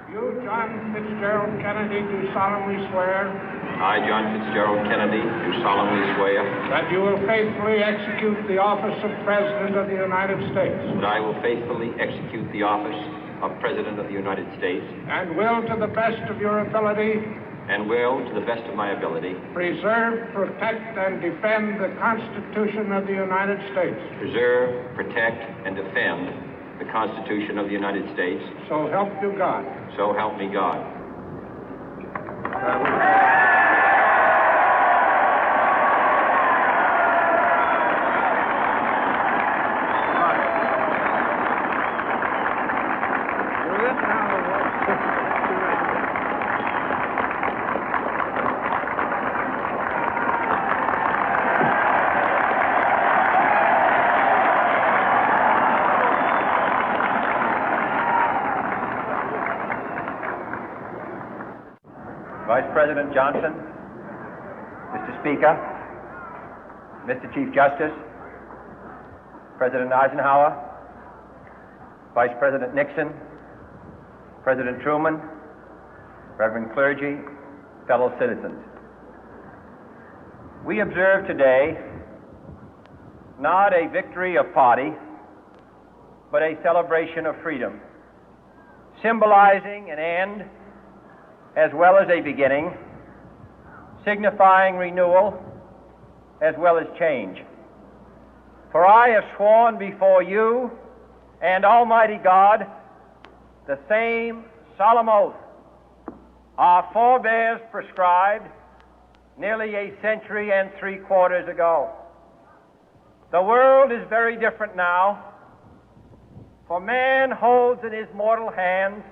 You, John Fitzgerald Kennedy, do solemnly swear. I, John Fitzgerald Kennedy, do solemnly swear. That you will faithfully execute the office of President of the United States. That I will faithfully execute the office of President of the United States. And will, to the best of your ability. And will, to the best of my ability. Preserve, protect, and defend the Constitution of the United States. Preserve, protect, and defend the Constitution of the United States. So help you God. So help me God. Vice President Johnson, Mr. Speaker, Mr. Chief Justice, President Eisenhower, Vice President Nixon, President Truman, Reverend clergy, fellow citizens. We observe today not a victory of party, but a celebration of freedom, symbolizing an end as well as a beginning, signifying renewal as well as change. For I have sworn before you and Almighty God the same solemn oath our forebears prescribed nearly a century and 3/4 ago. The world is very different now, for man holds in his mortal hands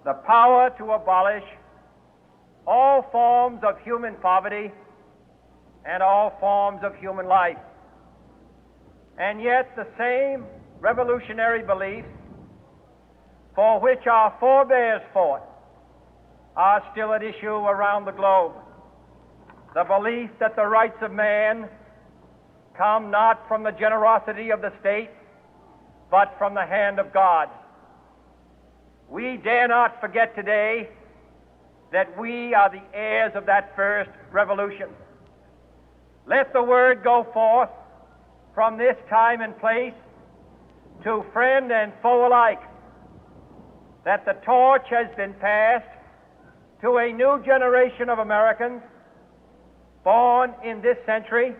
the power to abolish all forms of human poverty and all forms of human life. And yet the same revolutionary beliefs for which our forebears fought are still at issue around the globe. The belief that the rights of man come not from the generosity of the state, but from the hand of God. We dare not forget today that we are the heirs of that first revolution. Let the word go forth from this time and place to friend and foe alike that the torch has been passed to a new generation of Americans born in this century,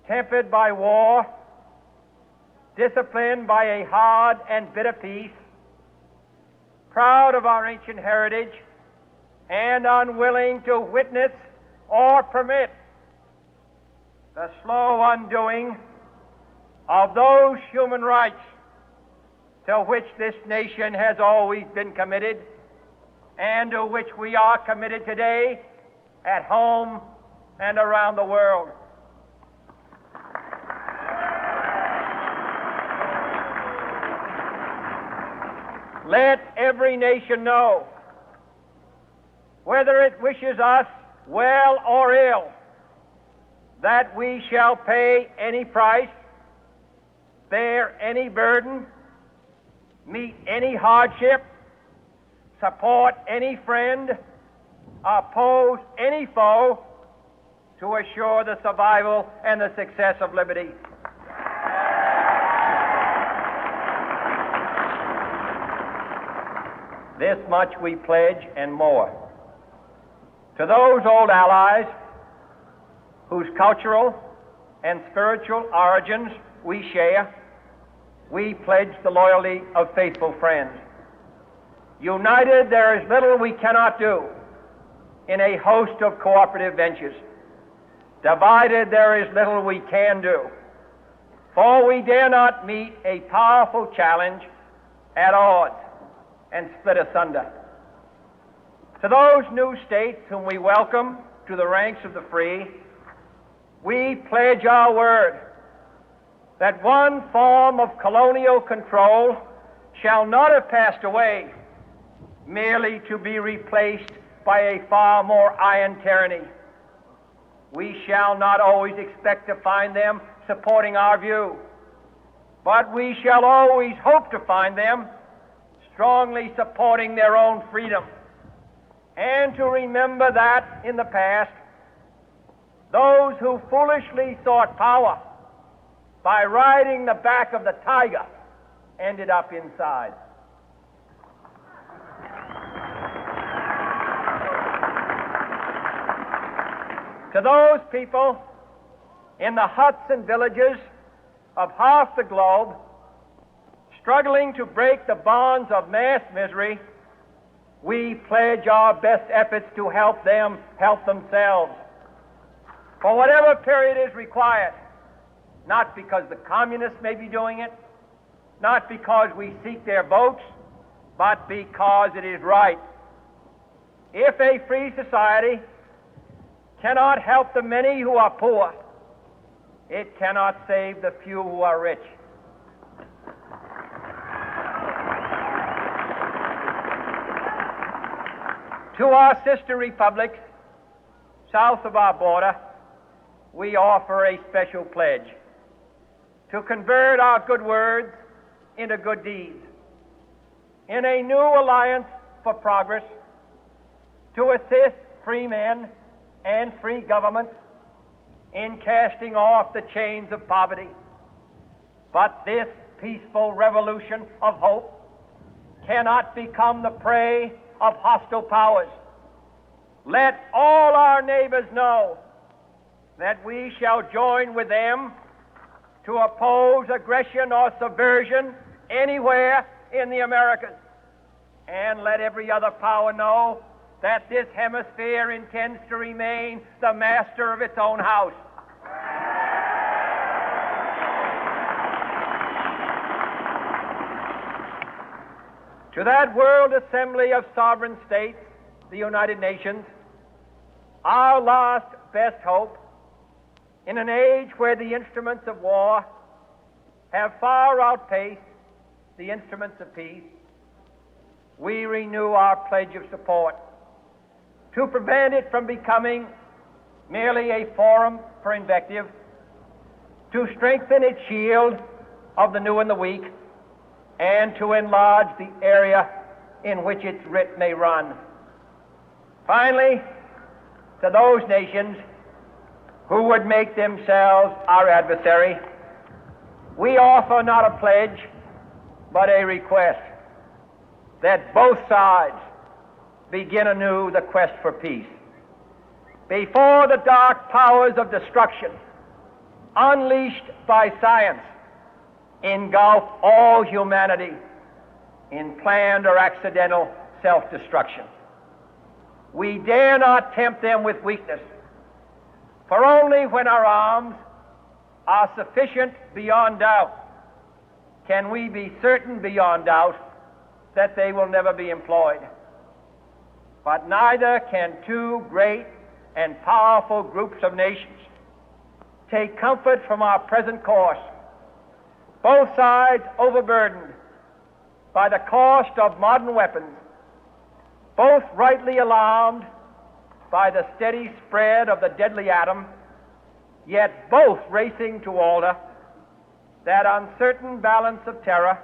tempered by war, disciplined by a hard and bitter peace, proud of our ancient heritage, and unwilling to witness or permit the slow undoing of those human rights to which this nation has always been committed and to which we are committed today at home and around the world. Let every nation know, whether it wishes us well or ill, that we shall pay any price, bear any burden, meet any hardship, support any friend, oppose any foe to assure the survival and the success of liberty. This much we pledge and more. To those old allies whose cultural and spiritual origins we share, we pledge the loyalty of faithful friends. United, there is little we cannot do in a host of cooperative ventures. Divided, there is little we can do, for we dare not meet a powerful challenge at odds and split asunder. To those new states whom we welcome to the ranks of the free, we pledge our word that one form of colonial control shall not have passed away, merely to be replaced by a far more iron tyranny. We shall not always expect to find them supporting our view, but we shall always hope to find them strongly supporting their own freedom, and to remember that in the past, those who foolishly sought power by riding the back of the tiger ended up inside. To those people in the huts and villages of half the globe struggling to break the bonds of mass misery, we pledge our best efforts to help them help themselves for whatever period is required, not because the communists may be doing it, not because we seek their votes, but because it is right. If a free society cannot help the many who are poor, it cannot save the few who are rich. To our sister republics south of our border, we offer a special pledge to convert our good words into good deeds, in a new alliance for progress, to assist free men and free governments in casting off the chains of poverty. But this peaceful revolution of hope cannot become the prey of hostile powers. Let all our neighbors know that we shall join with them to oppose aggression or subversion anywhere in the Americas. And let every other power know that this hemisphere intends to remain the master of its own house. To that World Assembly of Sovereign States, the United Nations, our last best hope, in an age where the instruments of war have far outpaced the instruments of peace, we renew our pledge of support to prevent it from becoming merely a forum for invective, to strengthen its shield of the new and the weak, and to enlarge the area in which its writ may run. Finally, to those nations who would make themselves our adversary, we offer not a pledge, but a request that both sides begin anew the quest for peace. Before the dark powers of destruction, unleashed by science, engulf all humanity in planned or accidental self-destruction, we dare not tempt them with weakness, for only when our arms are sufficient beyond doubt can we be certain beyond doubt that they will never be employed. But neither can two great and powerful groups of nations take comfort from our present course, both sides overburdened by the cost of modern weapons, both rightly alarmed by the steady spread of the deadly atom, yet both racing to alter that uncertain balance of terror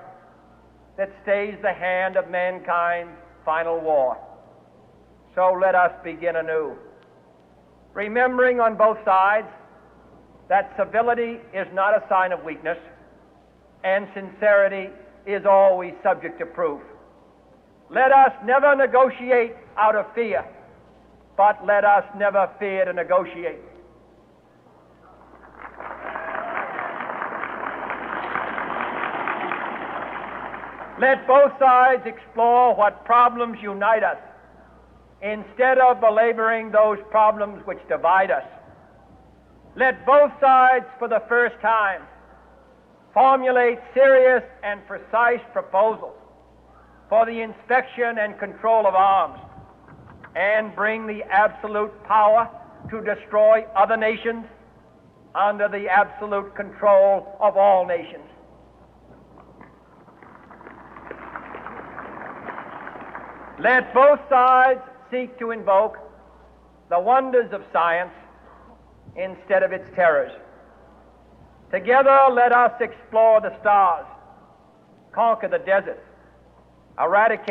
that stays the hand of mankind's final war. So let us begin anew, remembering on both sides that civility is not a sign of weakness, and sincerity is always subject to proof. Let us never negotiate out of fear, but let us never fear to negotiate. Let both sides explore what problems unite us, instead of belaboring those problems which divide us. Let both sides, for the first time, formulate serious and precise proposals for the inspection and control of arms, and bring the absolute power to destroy other nations under the absolute control of all nations. Let both sides seek to invoke the wonders of science instead of its terrors. Together, let us explore the stars, conquer the deserts, eradicate